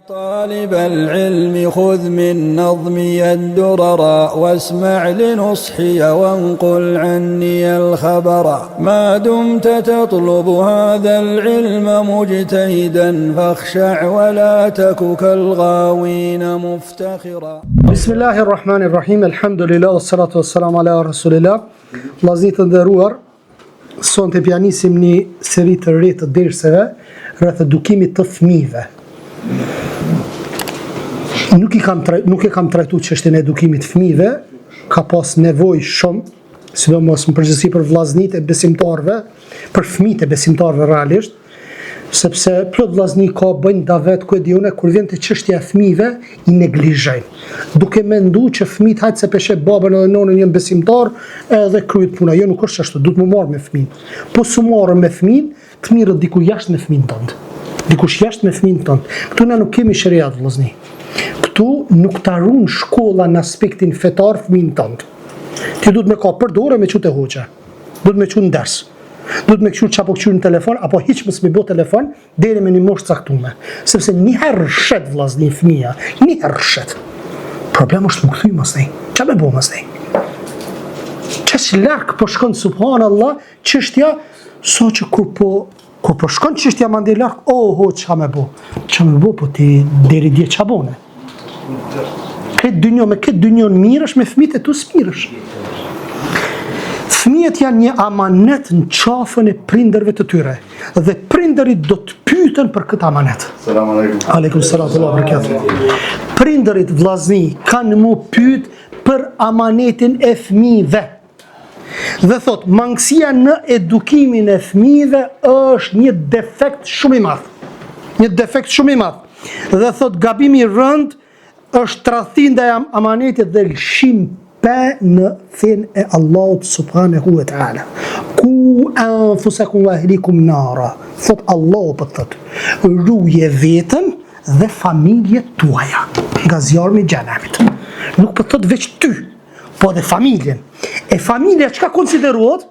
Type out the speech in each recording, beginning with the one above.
طالب العلم خذ من نظمي الدرر واسمع لنصحي وانقل عني الخبر ما دمت تطلب هذا العلم مجتهدا فاخشع ولا تك كالغاوين مفتخرا. بسم الله الرحمن الرحيم الحمد لله والصلاة والسلام على رسول الله. Vllazërit të nderuar, sonte pianisim një seri të re të derseve rreth edukimit të fëmijëve. Nuk e kam trajtuar çështjen e edukimit të fëmijëve, ka pas nevojë shumë, sidomos në përgjithësi për vllaznitë e besimtarëve, për fëmijët e besimtarëve realisht, sepse plot vllazni ka bëjnë davet ku e diune kur vjen te çështja e fëmijëve i neglizhojnë, duke menduar që fëmijët hajt se peshe babën edhe nonën janë besimtar edhe kryet puna. Jo, nuk është ashtu, duhet më marr me fëmijën. Po su marrë me fëmijën, të mirë diku jashtë me fëmijën tënd. Dikush jashtë me fëmijën tënd. Këtu na nuk kemi shariat vllazni. Këtu nuk ta ruan shkolla në aspektin fetar fëmijën tënd. Ti duhet me ka për dorë me çute hoxha. Duhet me çu nders. Duhet me këshu qapo këqyr në telefon, apo hiç mos me bo telefon, deri me një moshë caktuar. Sepse një herë rrshet vllazni fëmia, një herë rrshet. Problemi është më kthy mos ai. Ç'a më bëu mos ai? Ç'ës larg po shkon subhanallahu, çështja sa që kur po shkon çështja mande larg, ç'a më bëu? Ç'a më bëu po ti deri dje ç'a bone? Këtë dynjon mirësh me fëmijët e tu smirësh. Fëmijët janë një amanet në qafën e prindërve të tyre dhe prindërit do të pyeten për këtë amanet. Selam aleikum. Aleikum selam wa barakatuh. Prindërit vllazni kanë më pyet për amanetin e fëmijëve. Dhe thot, mangësia në edukimin e fëmijëve është një defekt shumë i madh. Një defekt shumë i madh. Dhe thot, gabimi i rënd është tradhti ndaj amanetit dhe lëshim në fen e Allahut subhanahu wa ta'ala. Ku anfusakum wa ahlikum nara. Thot Allahu për thot, ruje vetën dhe familjet tuaja nga zjarmi i xhenamit. Nuk për thot veç ty, po dhe familjen. E familja çka konsiderohet?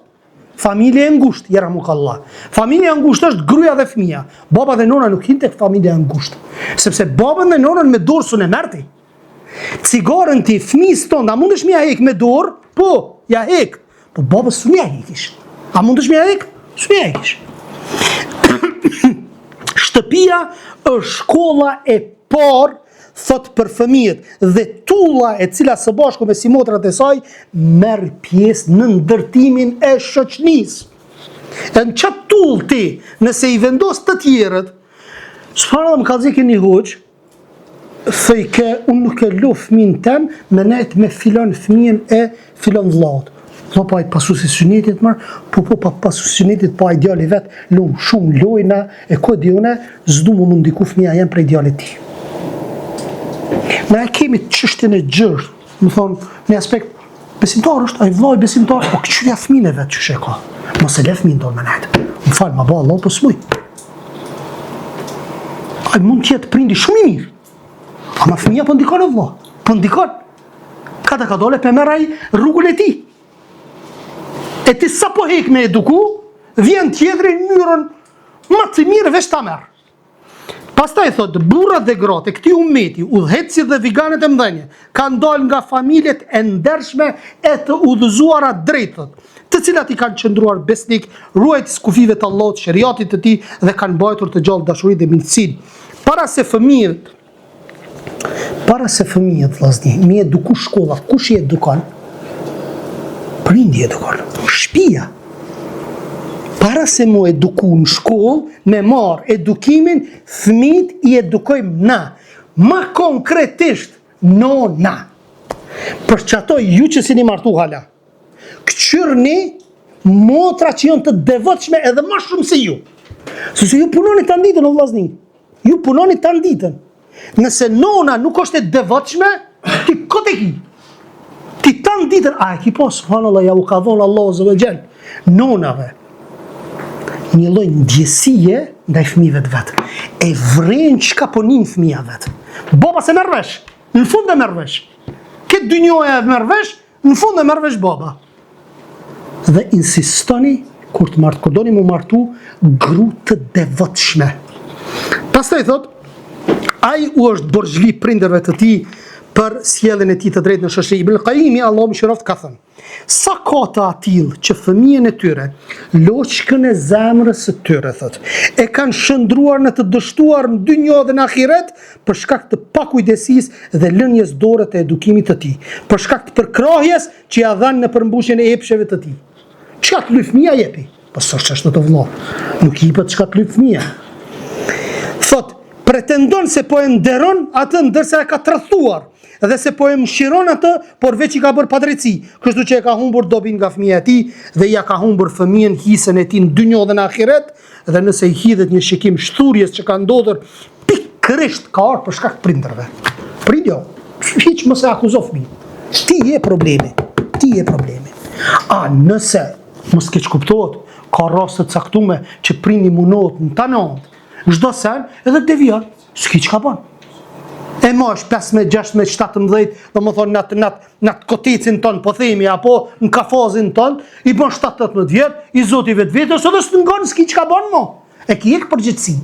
Familja e ngushtë, yarhamukallah. Familja e ngushtë është gruaja dhe fëmia. Baba dhe nona nuk hinë tek familja e ngushtë, sepse babën dhe nonën me dorsun e merti. Cigaren ti fëmijës tonë, a mundesh me ja hek me dorë? Po, ja hek. Po babës s'u ja hekish. A mundesh me ja hek? S'u ja hekish. Shtëpia është shkolla e parë, thot për fëmijët, dhe tulla e cila së bashku me simotrat e saj merr pjesë në ndërtimin e shoqënisë. E në qatë tull ti, nëse i vendos të tjerët, subhanallahu më ka zikë një hoqë, thëj ke, unë nuk e lo fëmin tem, me nejt me filon fëmijën e filon vllaut. Vlla pa i pasu si synetit mërë, po pa pasu synetit pa i djali vetë, lumë shumë lojna, e ko dione, zdu mu mundiku fëmija jenë prej djali ti. Me e kemi çështjen e gjërë, më thonë, në aspekt, besimtar është, a i vllai besimtar, po këqyja fëmijën e vetë që sheka. Mos e le fëmijën tonë me nejtë. Më falë, ma ba Allah, po s'muj. A i mund tjetë prindi shumë i mirë. Ama fëmija po ndikon e vlla, po ndikon. Kada ka dole për meraj rrugën e ti. E ti sa po hek me eduku, vjen tjetëri në mënyrën më të mirë veç ta merë. Pastaj thot, burrat dhe gratë e këtij ummeti, udhëhecit dhe viganet e mdhenje, kanë dalë nga familjet e ndershme e të udhëzuara drejtët, të cilat i kanë qëndruar besnik, ruajtës kufive të Allahut, shariatit të tij dhe kanë mbajtur të gjallë dashurinë dhe mirësinë. Para se fëmijët vllazni, mi eduku shkolla, kush i edukon? Prindi edukon, shtëpia. Para se mu eduku në shkollë, me marr edukimin, fëmijët i edukojmë na. Ma konkretisht, nona. Për që ato ju që si një martu hala, këqyrni motra që janë të devotshme edhe ma shumë se ju. Se ju punoni të nditën o vllazni. Ju punoni të nditën. Nëse nona nuk është e devotshme, ti kote ki. Ti të nditën, a e ki po, subhanallah, ja u ka dhonë Allah zë vëgjel. Nonave, një lloj ndjesie ndaj fëmijëve të vetë. E vren çka po nin fëmija vetë. Baba se merr vesh, në fund e merr vesh. Këtë dynjoja e merr vesh, në fund e merr vesh baba. Dhe insistoni kur doni mu martu gru të devotshme. Pastaj thot, ai u është borxhli prindërve të tij për sjelljen e tij të drejtë në shoqëri. Ibn Qayyim, Allahu më shiroft, ka thënë: sa ka të atill që fëmijën e tyre, loçkën e zemrës së tyre, thot, e kanë shndruar në të dështuar në dynjë dhe në ahiret për shkak të pakujdesisë dhe lënies dorë të edukimit të tij, për shkak të përkrahjes që ja dhanë në përmbushjen e epsheve të tij. Çka të lyp fëmia jepi? Po s'është të vëllai. Nuk i jepet çka të lyp fëmia. Thot, pretendon se po e nderon atë ndërsa e ka tradhtuar, dhe se po e mëshiron atë, por veç i ka bërë padrejtësi, kështu që e ka humbur dobin nga fëmia e tij dhe ja ka humbur fëmijën hisën e tij në dynjë dhe në ahiret, dhe nëse i hidhet një shikim shturjes që ka ndodhur pikërisht ka ardhur për shkak të prindërve. Prindjo, hiç mos e akuzo fëmijën. Ti je problemi. Ti je problemi. A nëse mos keq kuptohet, ka raste të caktuara që prindi munohet në tanant, çdo sen edhe devion, s'ki çka bën. E mosh 15, 16, 17, domethënë në kotecin ton, po themi, apo në kafazin ton, i bën 17-18 vjet, i zoti vetvetes, edhe s'ngon s'ki çka bën mo. E ki ek përgjithësi.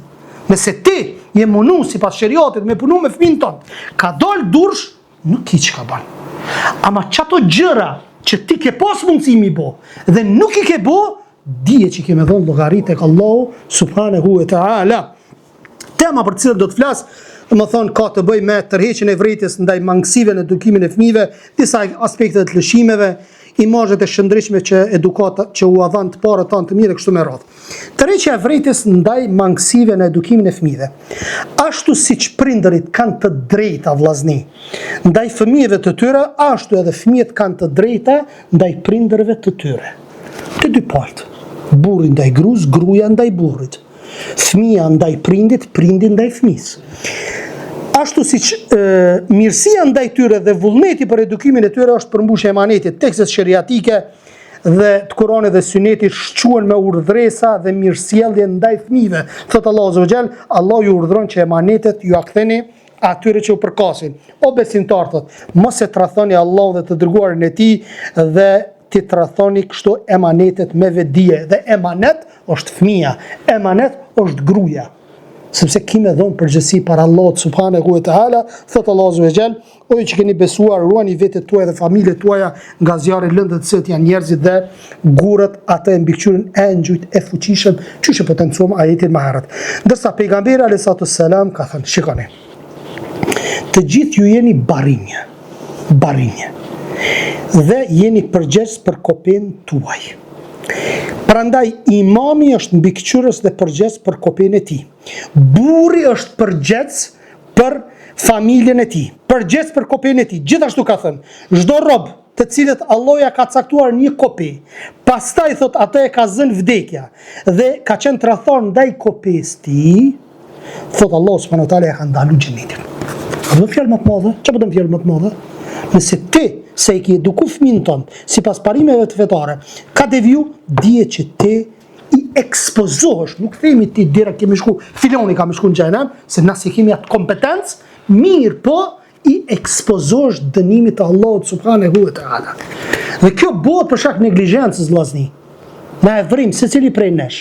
Nëse ti je munu sipas sheriatit me punu me fëmin ton, ka dal dursh, nuk ki çka bën. Ama çato gjëra që ti ke pas mundësi mi bo dhe nuk i ke bo, dije që ke me dhonë llogari tek Allahu subhanahu wa taala. Tema për cilën do të flas, më thonë, ka të bëj me tërheqjen e vërejtjes ndaj mangësive në edukimin e fëmijëve, disa aspekte të lëshimeve, imazhet e shëndritshme që edukata që u dhan të parët tanë të mirë kështu me radhë. Tërheqja e vërejtjes ndaj mangësive në edukimin e fëmijëve. Ashtu siç prindërit kanë të drejta vllazni ndaj fëmijëve të tyre, ashtu edhe fëmijët kanë të drejta ndaj prindërve të tyre. Të dy palët. Burri ndaj gruas, gruaja ndaj burrit. Fëmia ndaj prindit, prindi ndaj fëmisë. Ashtu siç mirësia ndaj tyre dhe vullneti për edukimin e tyre është përmbushje e emanetit, tekstet sheriatike dhe të Kuranit dhe Sunetit shquhen me urdhresa dhe mirësjellje ndaj fëmijëve. Thot Allahu azza wa jall, Allah ju urdhron që emanetet ju a ktheni atyre që u përkasin. O besimtar, thot, mos e tradhoni Allahun dhe të dërguarin e tij dhe ti tradhoni kështu emanetet me vetdije. Dhe emanet është fëmia, emanet është gruaja. Sepse kime dhonë përgjësi para Allahut subhanahu wa taala, thot Allahu azza wa jall, o ju që keni besuar, ruani vetët tuaja dhe familjet tuaja nga zjarri i lëndët të cilët janë njerëzit dhe gurët atë e mbikëqyrën e ngjujt e fuqishëm, çuçi po tencuam ajetin më herët. Ndërsa pejgamberi alayhi salam ka thënë, shikoni, të gjithë ju jeni barinje, dhe jeni përgjegjës për kopën tuaj. Prandaj imami është mbikëqyrës dhe përgjegjës për kopën e tij. Burri është përgjegjës për familjen e tij, përgjegjës për kopën e tij. Gjithashtu ka thënë, çdo rob të cilët Allah ja ka caktuar një kopë, pastaj thot atë e ka zënë vdekja dhe ka qenë tradhton ndaj kopës tij, thot Allah subhanahu wa taala ja ka ndalu xhenetin. A do fjalë më të madhe? Çfarë do të fjalë më të madhe? Nëse ti se i ke eduku fëmin ton sipas parimeve të fetare, ka deviju, dije që ti i ekspozohesh, nuk themi ti dira kemi shku, filoni ka me shku në xhenem, se na si kemi atë kompetencë, mirë po i ekspozohesh dënimit të Allahut subhanahu wa taala. Dhe kjo bëhet për shkak neglizhencës vllazni. Na e vrim secili prej nesh.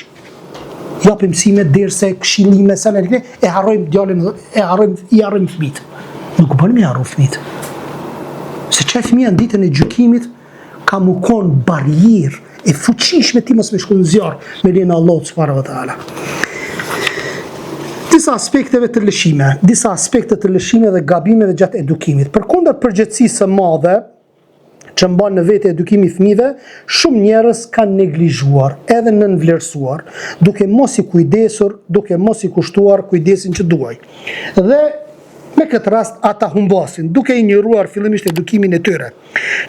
Japim mësime derse, këshillime, e harrojmë djalin, i harrojmë fëmijët. Nuk bënim i harru fëmijët. Se çaj fëmia në ditën e gjykimit ka mu kon barierë e fuqishme ti mos me shku në zjarr me lejen e Allahut subhanahu wa taala. Disa aspekte të lëshime dhe gabimeve gjatë edukimit. Përkundër përgjegjësisë së madhe që mban në vete edukimi i fëmijëve, shumë njerëz kanë neglizhuar edhe nënvlerësuar, duke mos i kujdesur, duke mos i kushtuar kujdesin që duaj. Dhe me këtë rast ata humbasin, duke i njëruar fillimisht edukimin e tyre.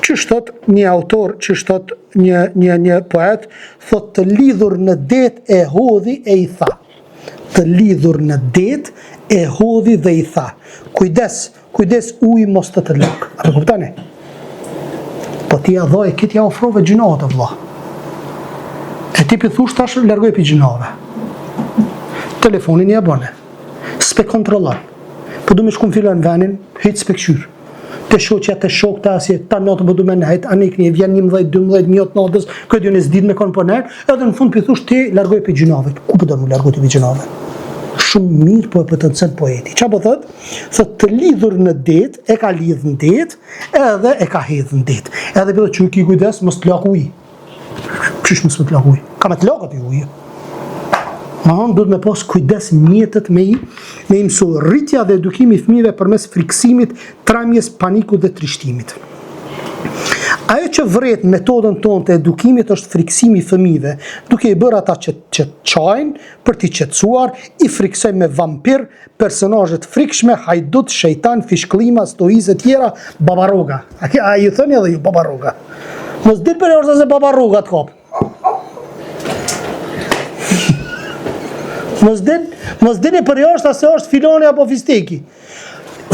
Ç'është thot një autor, ç'është thot një poet, thot të lidhur në det e hodhi e i tha. Të lidhur në det e hodhi dhe i tha. Kujdes uji mos të lëk. A të kuptani? Po ti ja dhoj, këtë ja ofrove gjinohet e vlla. E ti për thush tash largoj për gjinove. Telefonin ja bëne. S'pe kontrollon. Po du me shku në filan venin, hejtë s'pe këshyr. Të shoqja, të shok, të asje, ta notë më du me nejt, anik një vjen 11-12 mjot natës, këtë ju në zdid me konë për nejt, edhe në fund për thush ti largoj për gjinave. Ku për do në largoj të për gjinave? Shumë mirë po e potencon poeti. Çfarë po thot? Thot të lidhur në det, e ka lidh në det, edhe e ka hedh në det. Edhe bëhet që ki kujdes mos të lakë ujë. Çish mos të lakë ujë? Ka me të lakë aty ujë. Duhet me pas kujdes mjetët me i mësu rritja dhe edukimi i fëmijëve përmes friksimit, tramjes, panikut dhe trishtimit. Ajo që vret metodën tonë të edukimit është friksimi i fëmijëve, duke i bërë ata që çajnë për t'i qetësuar, i friksoj me vampir, personazhe të frikshme, hajdut, shejtan, fishkëllima, stoizë e tjera, babaroga. A ju thoni edhe ju babaroga? Mos dit për orsa se babaroga të kap. Mos dini për jashtë se është filoni apo fisteki.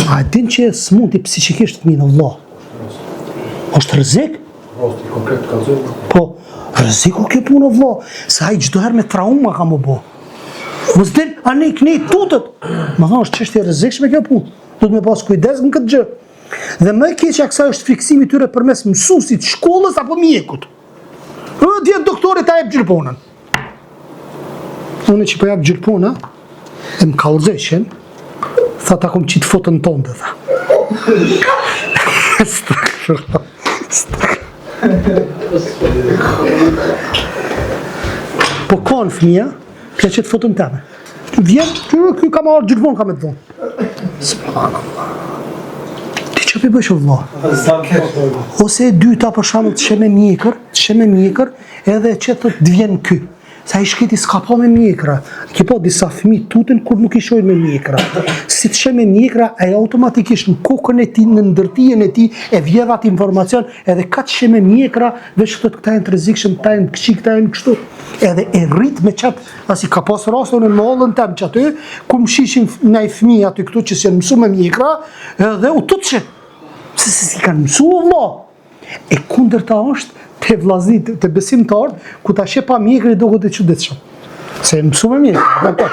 A din që smundi psiqikisht fëmijën Allah? Është rrezik? Po, rreziku kjo punë vëlla. Sa ai çdo herë me trauma ka më bë. Mos din, a ne këni tutët. Më thonë është çështje e rrezikshme kjo punë. Duhet me pas kujdes në këtë gjë. Dhe më e keqja kësaj është friksimi i tyre përmes mësuesit, shkollës apo mjekut. Djetë doktorit ta jep gjilponën. Unë që po jap gjilpona, e më kallëzeshen, tha ta kom qitë fotën tonë, tha. Po kanë fëmija, ka qëtë fotën teme. Vjen, kjo ka marrë gjilponë ka me të dhonë. Subhanallah. Ti që për bësh o vëllah? Ose e dyta për shamë të shemë mjekër, edhe që të vjen ky. Sa i shkiti s'ka pa me mjekra. Ki po disa fëmi tutën kur nuk i shojnë me mjekra. Si të shemë me mjekra, e automatikisht në kokën e ti, në ndërtijen e ti, e vjedhat informacion, edhe ka të shemë me mjekra, veç këto të këta e në të rrezikshëm, këta e në këqi, këta e në kështu. Edhe e rrit me qatë, asi ka pas rastën në mollën tem që aty, ku më shishin në i fëmi aty këtu që si janë mësu me mjekra, edhe u tutë që, se si kanë mësu vëlla. E kundërta është te vllaznit, te besimtarët, ku ta sheh pa mjekër i duket e çuditshëm. Se mësu me mjekër.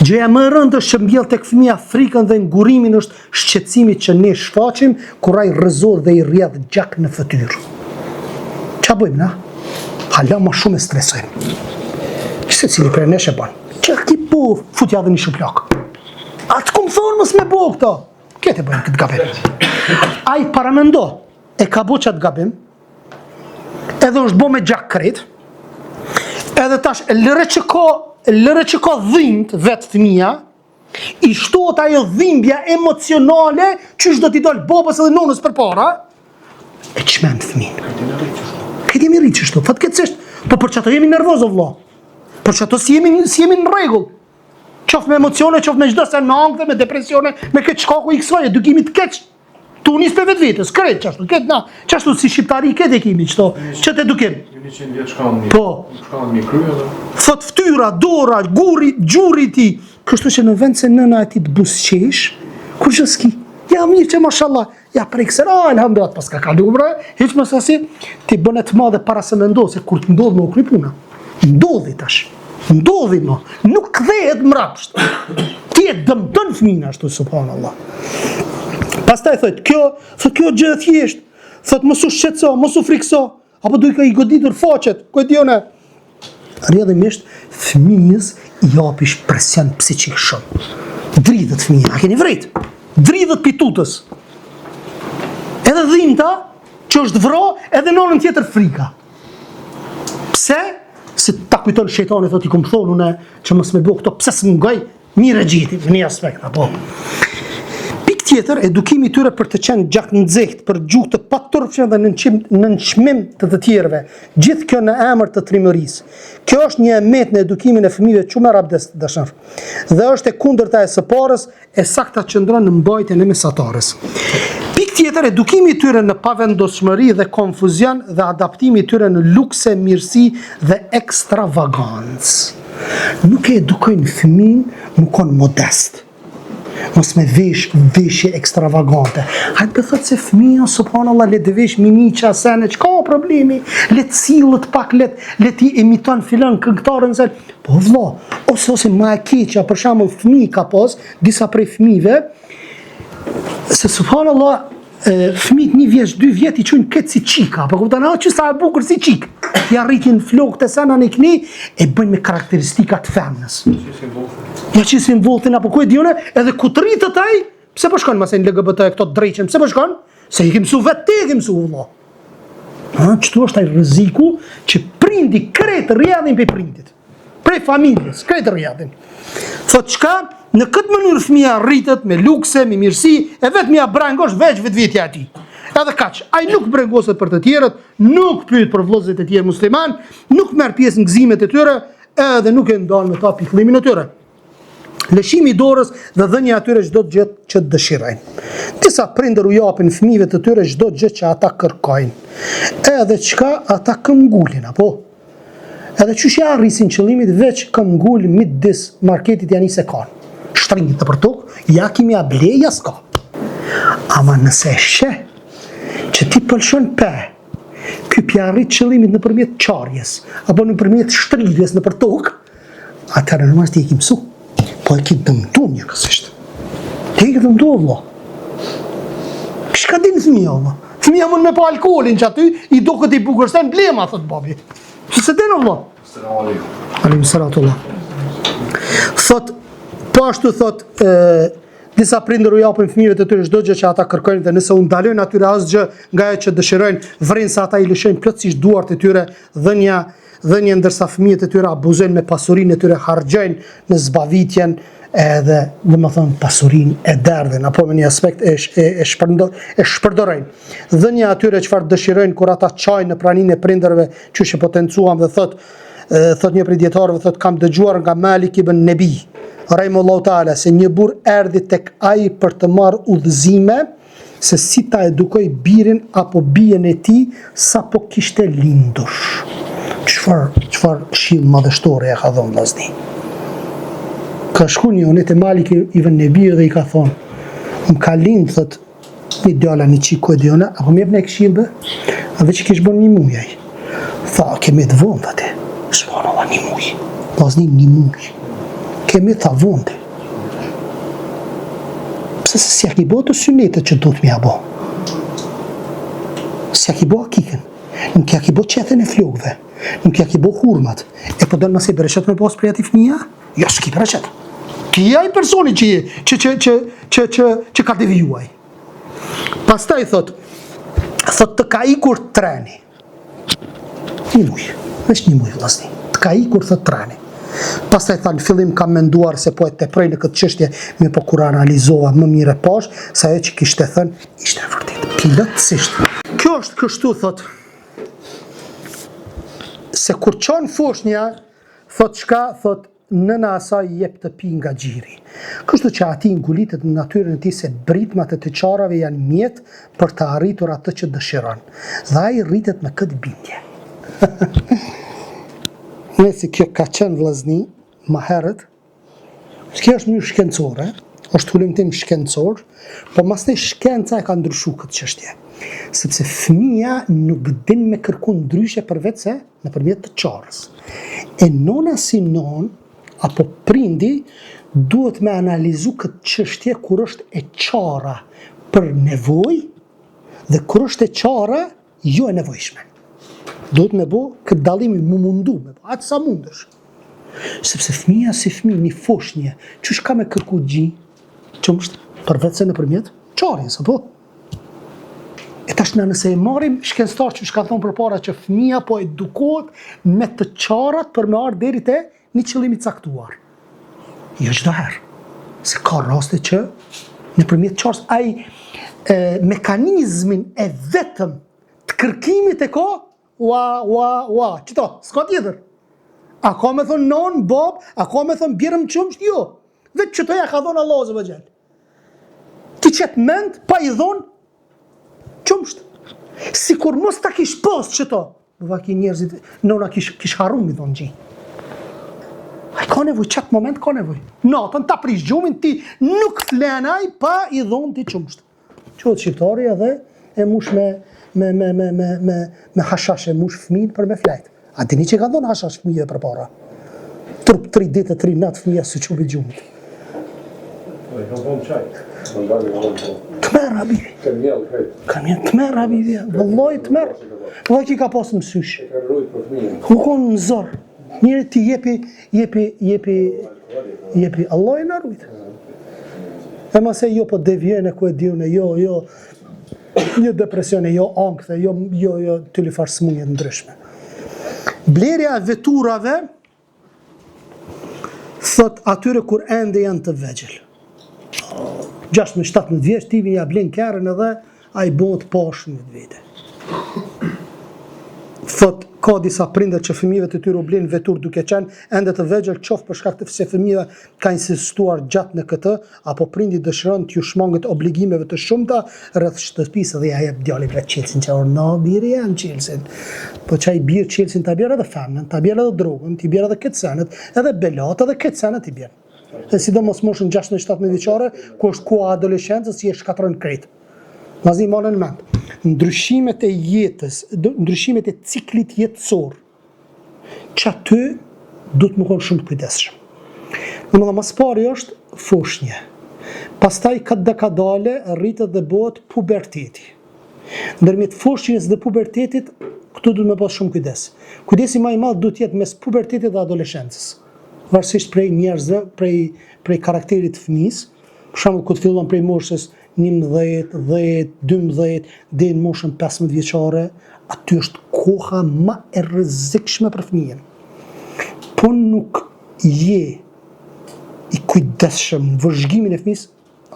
Gjëja më e rëndë është që mbjell tek fëmia frikën dhe ngurimin është shqetësimi që ne shfaqim kur ai rrëzohet dhe i rrjedh gjak në fytyrë. Ç'a bëjmë na? Hala më shumë e stresojmë. Se cili për nesh e bën. Ç'a ki po futja dhe një shuplak. Atë kum thonë mos me bëu këto. Këtë bëjmë këtë gabim. Ai paramendo e ka bëu çat gabim. Edhe është bo me gjak krejt, edhe tash lëre që ka dhimbë vetë fëmija, i shtohet ajo dhimbja emocionale që është do t'i dojnë babës edhe nonës për para, e qmen fëmin. Këtë jemi rritë qështu, fatkecisht, po për që ato jemi nervoz o vla, për që ato si jemi në regull, qof me emocione, qof me gjdo se me angthe, me depresione, me këtë shkaku i kësoj, edukimit keq. Tu njës për vetë vetës, krejt qashtu, këtë na, qashtu si shqiptari këtë e kimi, qëtë edukim. Po, thot ftyra, dora, guri, gjuri ti, kështu që në vend se nëna e ti të busqesh, kur që s'ki, ja mirë që mashallah, ja prekser, alhamdulillah, pas ka kalu bre, heq më sasi, ti bënet ma dhe para se me ndodhë, se kur të ndodhë me u kry puna, ndodhi tash, ndodhi ma, nuk kthehet mrapsht, ti e dëmton fëmina, ashtu, subhanallah. Pastaj thot, kjo gjë e thjesht, thot mos u shqetëso, mos u frikso, apo duhet i goditur faqet, ku e dione. Rrjedhimisht fëmijës i japish presion psiqik shumë. Dridhet fëmija, a keni vret? Dridhet pitutës. Edhe dhimbta që është vro, edhe nonën tjetër frika. Pse? Se ta kujton shejtani, thot i kom thonë une që mos me bëu këto, pse s'mungoj, mirë gjeti, në një aspekt, apo. Tjetër, edukimi tyre për të qenë gjak nxehtë, për gjuhë të paturpshme dhe nënçmim të tjerëve, gjithë kjo në emër të trimërisë. Kjo është një emet në edukimin e fëmijëve shumë rabdes të dashur. Dhe është e kundërta e së parës, e sakta qëndron në mbajtjen e mesatarës. Pikë tjetër, edukimi i tyre në pavendosmëri dhe konfuzion dhe adaptimi i tyre në lukse, mirësi dhe ekstravagancë. Nuk e edukojnë fëmijën, nuk kanë modest. Mos me veshje ekstravagante. Hajtë për thëtë se fëmija, subhanallah, le të vesh miniqa, sene, që ka problemi, le të silët pak, le t'i imiton filan këngëtarën, po vëlla, ose ma e keqja, për shembull fëmijë ka pas, disa prej fëmijëve, se subhanallah, fëmijët 1 vjeç, 2 vjet i çojnë këtë si çika, po kupton që sa e bukur si çik. Ja rritin flokët e sana në kni e bëjnë me karakteristika të femnës. Ja qisin voltin apo ku e dione, edhe ku të rritët ai, pse po shkon mëse në LGBT këto të drejqen, pse po shkon? Se i ke mësu vetë te, i ke mësu vëlla. Qëtu është ai rreziku që prindi kretë rrjedhin për prindit. Prej familjes, kretë rrjedhin. Thot çka? Në këtë mënyrë fëmia rritet me lukse, me mirësi, e vetë mia brangosh veç vetvjetja e tij. Edhe kaq, ai nuk brengoset për të tjerët, nuk pyet për vëllezërit e tjerë musliman, nuk merr pjesë në gëzimet e tyre, edhe nuk e ndal me ta pikëllimin e tyre. Lëshimi i dorës dhe dhënia atyre çdo gjë që dëshirojnë. Disa prindër u japin fëmijëve të tyre çdo gjë që ata kërkojnë. Edhe çka ata këmbgulin apo. Edhe çush ja arrisin qëllimit veç këmbgul midis marketit janë se kanë. Shtrinjët për tokë, ja kimi a bleja s'ka. Ama nëse shë që ti pëlshon pe, ky pjarrit qëllimit nëpërmjet qarjes, apo nëpërmjet shtridhjes nëpër tokë, atëherë në ti e ki mësu, po e ki dëmtu njëkësisht. Ti e ki dëmtu, vëlla. Shka din fëmija, vëlla? Fëmija mund me pa alkoholin që aty, i do këtë i bugërsen blema, thot babi. Që se din, vëlla? Assalamu alaikum. Alim salatullah. Thot, po ashtu thot, disa prindër u japin fëmijëve të tyre çdo gjë që ata kërkojnë dhe nëse u ndalojnë atyre asgjë nga ajo që dëshirojnë, vren sa ata i lëshojnë plotësisht duart e tyre, dhënia ndërsa fëmijët e tyre abuzojnë me pasurinë e tyre, harxojnë në zbavitjen edhe domethënë pasurinë e derdhin apo në një aspekt e shpërdorojnë. Dhënia atyre çfarë dëshirojnë kur ata çajnë në praninë e prindërve, çuçi potencuam dhe thot një prej dietarëve thot kam dëgjuar nga Malik ibn Nebi Rahimullahu Ta'ala se një burr erdhi tek ai për të marrë udhëzime se si ta edukoj birin apo bijen e tij sapo kishte lindur. Çfarë shill madhështore e ka dhënë vllazni. Ka shku një unë te Malik ibn Nebi dhe i ka thonë më ka lind thot një djala një qiko e djona apo më jep në këshill bë a veç kish bën një muj ai. Tha kemi të vonë atë. Subhanallah një muj. Vllazni një muj. Kemi tha vondi. Pse se si a ki bo të synetet që do të mja bo? Si a ki bo akiken? Nuk ja ki bo qethen e flokëve. Nuk ja ki bo hurmat. E po dënë mëse i bereqet me pas prej ati fëmija? Jo, s'ki bereqet. Ki ai personi që ka devijuaj. Pastaj thot të ka ikur treni. Një muj. Vesh një muj, vllazni. Të ka ikur thot treni. Pastaj tha në fillim kam menduar se po e teprej në këtë çështje, me po kur analizova më mirë pash se ajo që kishte thënë ishte vërtet plotësisht. Kjo është kështu thot. Se kur çon foshnja, thot çka, thot nëna asaj jep të pi nga xhiri. Kështu që ati ngulitet në natyrën e tij se britmat e të çarave janë mjet për të arritur atë që dëshiron. Dhe ai rritet me këtë bindje. Nëse kjo ka qenë vllazni më herët, kjo është një shkencore, është hulumtim shkencor, po masnej shkenca e ka ndryshu këtë çështje. Sepse fëmia nuk din me kërku ndryshe përveç se nëpërmjet të qarës. E nona si non, apo prindi, duhet me analizu këtë çështje kur është e qara për nevojë dhe kur është e qara jo e nevojshme. Duhet me bo këtë dalimi më mundu, me bo atë sa mundësh. Sepse fëmija si fëmijë një foshnje, qësh ka me kërku gji, qëmështë përveç se nëpërmjet qarjes, apo? E tash nëse e marim shkencëtar që ka thonë përpara që fëmija po edukohet me të qarat për me ardhur deri te një qëllimi caktuar. Jo çdo herë. Se ka raste që nëpërmjet qarës ai mekanizmin e vetëm të kërkimit e ka qëto, s'ka tjetër. A ka me thonë non, bab, a ka me thonë bjerëm qëmsht, jo. Vetë qëto ja ka thonë Allah zë vëgjel. Ti qëtë mend, pa i thonë, qëmsht. Si kur mos ta kish pas qëto, bëva ki njerëzit, nona kish haru mi thonë gji. A ka nevoj, qatë moment ka nevoj. Natën ta prish gjumin, ti nuk flenaj, pa i thonë ti qëmsht. Qëtë shqiptari edhe e mush me hashash e mush fëmijën për me flajt. A dini që ka thonë hashash fëmijë për para? Trup 3 ditë 3 natë fëmija së qubi gjumit. Tmerr habibi. Tmerr habibi. Wallahi tmerr. Vallai që ka pas mësysh. Ku kon në zor. Njëri ti jepi Allah i na rujt. E ma se jo po devjene ku e diune, jo depresione, jo ankthë, jo të li farë smunje ndryshme. Blerja e veturave thot atyre kur ende janë të vegjël. 16-17 vjeç ti ja blen kerën edhe ai bëhet poshtë në vite. Thot ka disa prindër që fëmijëve të tyre u blin vetur duke qenë ende të vegjël, qoftë për shkak të se fëmijëve ka insistuar gjatë në këtë, apo prindi dëshiron t'ju shmangët obligimeve të shumta rreth shtëpisë dhe ja jep djalit vetë Çelsin, që no biri janë Çelsin. Po çai bir Çelsin ta bjerë edhe famën, ta bjerë edhe drogën, ti bjerë edhe këtë senet, edhe belat edhe këtë senet i bjerë. Dhe sidomos moshën 16-17 vjeçare, ku është koha e adoleshencës, si e shkatron krejt. Mazi marrën në mend. Ndryshimet e jetës, ndryshimet e ciklit jetësor, që aty du të më konë shumë të kujdesshëm. Në mas pari është foshnje. Pastaj këtë dekadale rritet dhe bëhet puberteti. Ndërmjet foshnjës dhe pubertetit, këtu du të me pas shumë kujdes. Kujdesi ma i madh du të jetë mes pubertetit dhe adoleshencës. Varsisht prej njerëzve, prej karakterit të fëmijës. Për shembull, kur fillon prej moshës 11, 10, 12, dhe në moshën 15 vjeçare, aty është koha më e rrezikshme për fëmijën. Po nuk je i kujdesshëm në vëzhgimin e fëmijës,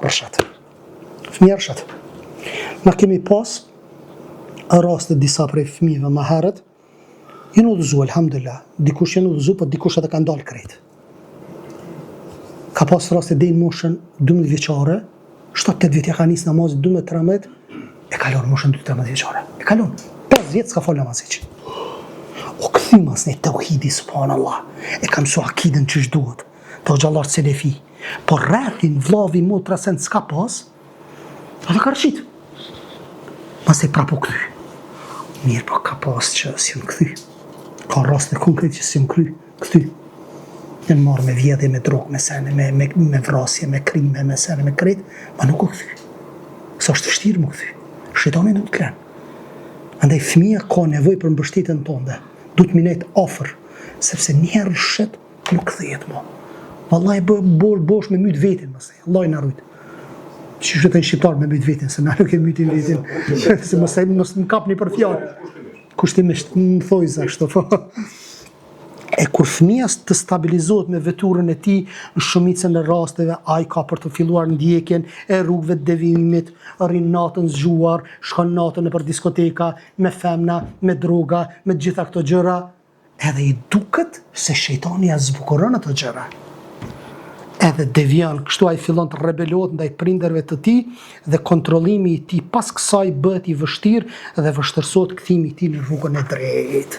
rrshat. Fëmija rrshat. Na kemi pas raste disa prej fëmijëve më herët, janë udhëzu, alhamdulillah. Dikush janë udhëzu, po dikush edhe ka ndalë krejt. Ka pas raste deri në moshën 12 vjeçare, 7-8 vjet ja ka nis namazit 12-13, e kalon moshën 12-13 vjeçare. E kalon. 5 vjet s'ka fal namaz hiç. O kthim as në tauhidi subhanallah. E kam su akiden ç'ish duhet. Të xhallar selefi. Po rrethin vllavi motra sen s'ka pas. Ata ka rshit. Pas e prapo kthy. Mirë, po ka pas që si më kthy. Ka raste konkret që si më kthy. Janë marrë me vjedhje, me drogë, me sene, me vrasje, me krime, me sene, me krejt, ma nuk u kthy. Sa është vështirë më kthy. Shejtani nuk të klenë. Andaj fëmija ka nevojë për mbështetjen tënde. Du të minet afër, sepse njerë shet nuk kthehet më. Vallahi bosh me myt vetin mëse. Allah i na rujt. Që shëtë në shqiptar me myt vetin, se na nuk e mytin vetin. Se mos më kapni për fjalë. Kushtimisht, më thojza ashtu po. E kur fëmija të stabilizohet me veturën e tij, në shumicën e rasteve ai ka për të filluar ndjekjen e rrugëve të devijimit, rrin natën zgjuar, shkon natën nëpër diskoteka, me femna, me droga, me gjitha këto gjëra, edhe i duket se shejtani ja zbukuron ato gjëra. Edhe devian, kështu ai fillon të rebelohet ndaj prindërve të tij dhe kontrollimi i tij pas kësaj bëhet i vështirë dhe vështirësohet kthimi i tij në rrugën e drejtë.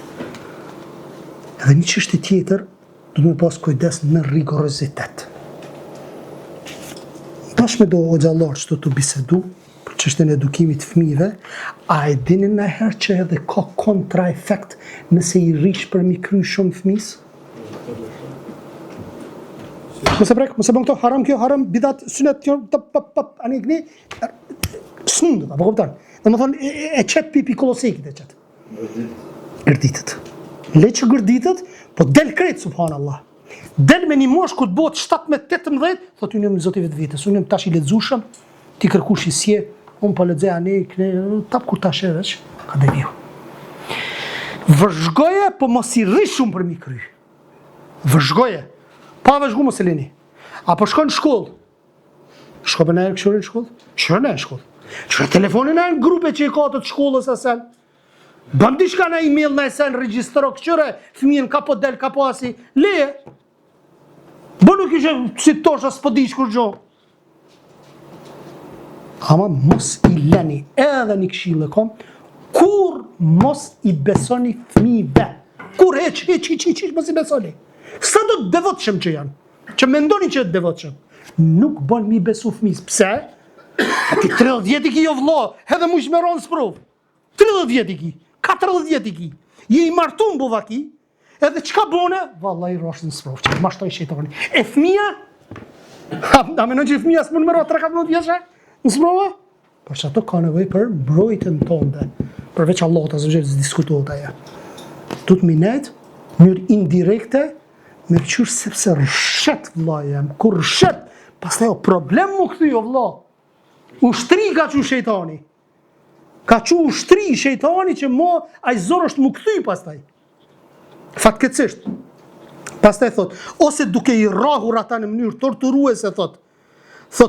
Edhe një çështje tjetër, du të me pas kujdes në rigorozitet. Bashkë me do o xhallar që të bisedu për çështjen e edukimit të fëmijëve, a e dini ndonjëherë që edhe ka kontraefekt nëse i rish për mi kry shumë fëmijës? Mos e bën këto haram, kjo haram, bidat, sunet, ani gni, s'mund, apo kupton? Domethënë e çet pipi kollosekit e çet. Gërditet. Le që gërditet, po del krejt, subhanallah. Del me një mosh ku të bëhet 17-18, thot unë jam i Zotit vetë vetës, unë jam tash i lexueshëm, ti kërkush i sje, unë po lexoj ani, tap kur tash edhe, ka deviju. Vëzhgoje, po mos i rri shumë për mi kry. Vëzhgoje. Pa vëzhgu mos e lini. Apo shkon në shkollë. Shko për nëjë këshurë në shkollë? Qërë në shkollë? Qërë telefonin e në grupe që i ka të shkollës asen? Bëm dishka në email në esen, regjistro këqyre, fëmijën ka po del, ka po asi, leje. Bë nuk ishe si tosha s'po dish kur gjo. Ama mos i leni edhe një këshillë kom, kur mos i besoni fëmijëve. Kur heq, mos i besoni. Sa do të devotshëm që janë, që mendoni që të devotshëm. Nuk bën mi besu fëmijës. Pse? Ati 30 vjet i ki jo vlo, edhe mu shmeron s'prov. 30 vjet i ki. 40 vjet i ki, je i martun buva ki, edhe qka bone, vallaj roshtë në sprov, që mashtoj shejtani. E fëmija, A menon që fëmija s'mund më ra 3-4 vjeçë? Në sprova? Por që ato ka nevojë për mbrojtjen tonë. Përveç Allahut azza wa jall diskutohet ajo. Tut minet mënyrë indirekte me qysh sepse rrshet vëlla jam. Kur rrshet, pastaj o problem mu kthy o vëlla. Ushtri ka çu shejtani. Ka çu ushtri shejtani që mo ai zor është mu kthy pastaj. Fatkeqësisht. Pastaj thot, ose duke i rrahur ata në mënyrë torturuese thot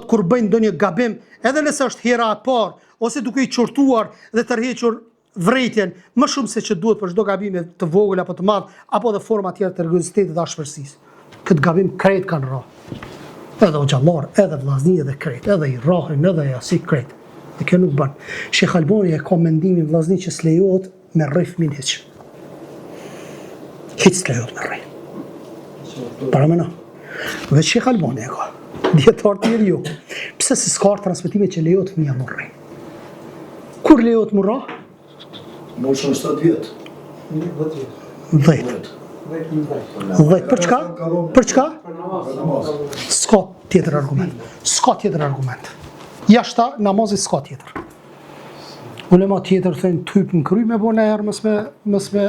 kur bëjnë ndonjë gabim, edhe nëse është hera e parë, ose duke i çortuar dhe tërhequr vërejtjen, më shumë se që duhet për çdo gabim të vogël apo të madh, apo dhe forma tjetër të religiozitetit dhe ashpërsisë. Këtë gabim krejt kanë rrahur. Edhe o xhallar, edhe vllazni, edhe krejt, edhe i rrahin, edhe asi krejt. Dhe kjo nuk bën. Sheh Albani e ka mendimin vllazni që s'lejohet me rrë fëmin hiç. Hiç s'lejohet me rrë. Para mëna. Veç Sheh Albani e ka. Dietar të tjerë jo. Pse s'ka transmetime që lejohet fëmia me rrë? Kur lejohet me rrë? Moshën 7 vjet. 10. Për çka? Për çka? S'ka tjetër argument. S'ka tjetër argument. Jashta namazit s'ka tjetër. Ulema tjetër thënë typ në kry me bo në herë mës me...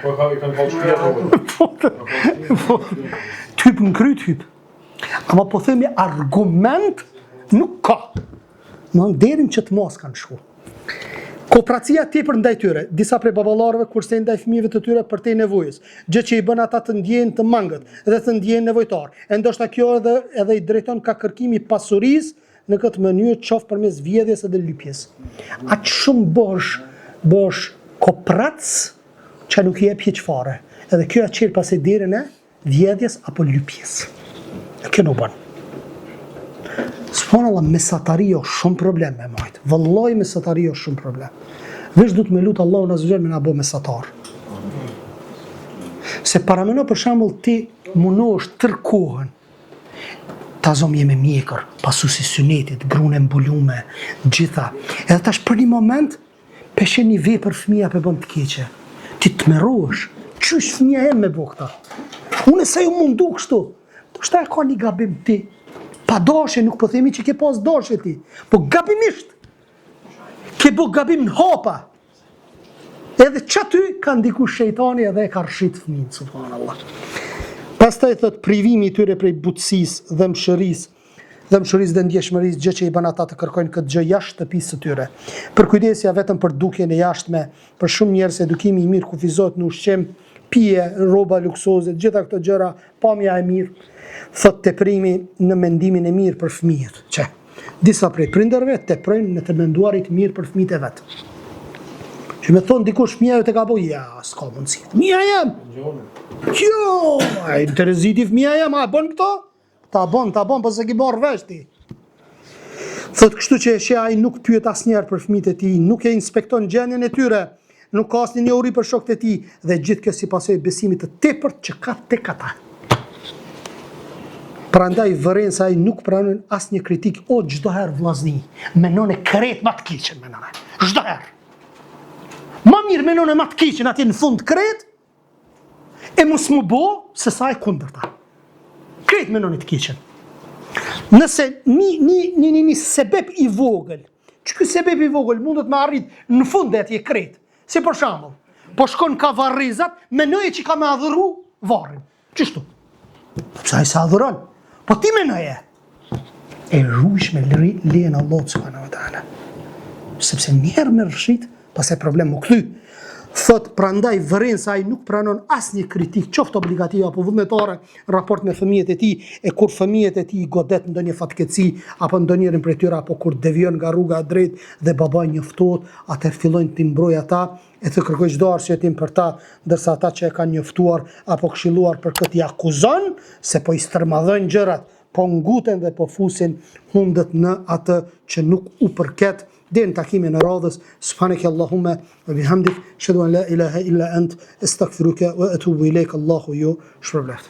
Po kanë falë Typ në kry typ. Ama po themi argument nuk ka. Në derin që të mos kanë shku. Kooperacia tepër ndaj tyre, disa prej baballarëve kurse ndaj fëmijëve të tyre për te nevojës, gjë që i bën ata të ndjehen të mangët dhe të ndjehen nevojtar. E ndoshta kjo edhe i drejton ka kërkimi pasurisë në këtë mënyrë qoftë përmes vjedhjes edhe lypjes. Aq shumë bosh kooperac që nuk i jep hiç fare. Edhe kjo atë çel pas e derën e vjedhjes apo lypjes. Kjo nuk bën. Subhanallah, mesataria është shumë problem me majtë. Vëllaj mesataria është shumë problem. Vesh du të me lutë Allahun azza wa jall me na bo mesatar. Se parameno për shembull ti munohesh tër kohën. Ta zom jemi mjekër, pasuesi synetit, grunë e mbulume, gjitha. Edhe tash për një moment peshe një vepër fëmia pe bën të keqe. Ti të merrohesh, çysh fëmia e me bo këta. Unë se ju mundu kështu. Shta e ka një gabim ti. Pa dashje, nuk po themi që ke pas dashje ti, po gabimisht ke bo gabim në hapa. Edhe që ty ka ndiku shejtani edhe e ka rshit fëmin, subhanallah. Pastaj thot privimi i tyre prej butësisë dhe mshërisë dhe ndjeshmërisë, gjë që i bën ata të kërkojnë këtë gjë jashtë shtëpisë së tyre. Për kujdesja vetëm për dukjen e jashtme, për shumë njerëz edukimi i mirë kufizohet në ushqim, pije, rroba luksoze, gjitha këto gjëra, pamja e mirë. Thot teprimi në mendimin e mirë për fëmijët, që disa prej prindërve teprojnë në të menduarit mirë për fëmijët e vet. Që me thonë dikush fëmija ju të ka bo, ja, s'ka mundësi. Fëmija jem! Jo, a i Tereziti fëmija jem, a bën këto? Ta bën, po se ki barë vesh ti. Thot kështu që e ai nuk pyet asnjëherë për fëmijët e tij, nuk e inspekton gjendjen e tyre, nuk ka asnjë njohuri për shokët e tij dhe gjithë kjo si pasojë besimit të tepërt që ka tek ata. Prandaj vëren se ai nuk pranon asnjë kritik, o çdo herë vllazni, menon e kret më të keqen menon. Çdo herë. Më mirë menon e më të keqen atje në fund kret, e mos më bo se sa e kundërta. Kret menon e të keqen. Nëse një sebeb i vogël, që ky sebeb i vogël mundet me arrit në fund dhe atje kret. Si për shembull, po shkon ka varrizat, menoje që ka me adhuru varrin. Çështu. Pse ai sa adhuron? Po ti menoje. E rrush me lejen Allah subhanahu wa taala. Sepse njerë me rëshit, pas e problem më kthy. Thot prandaj vëren se ai nuk pranon asnjë kritik, qoftë obligative apo vullnetare, raport me fëmijët e tij, e kur fëmijët e tij godet ndonjë fatkeqësi apo ndonjërin prej tyre apo kur devion nga rruga e drejtë dhe babai njoftohet, atë fillojnë të mbrojë ata e të kërkojë çdo arsye për ta, ndërsa ata që e kanë njoftuar apo këshilluar për këtë i akuzon se po i stërmadhojnë gjërat, po nguten dhe po fusin hundët në atë që nuk u përket. Dhe në takimin e radhës, subhaneke Allahumma wa bihamdik, ashhadu an la ilaha illa ant, astaghfiruka wa atubu ilaik, Allahu ju shpërblet.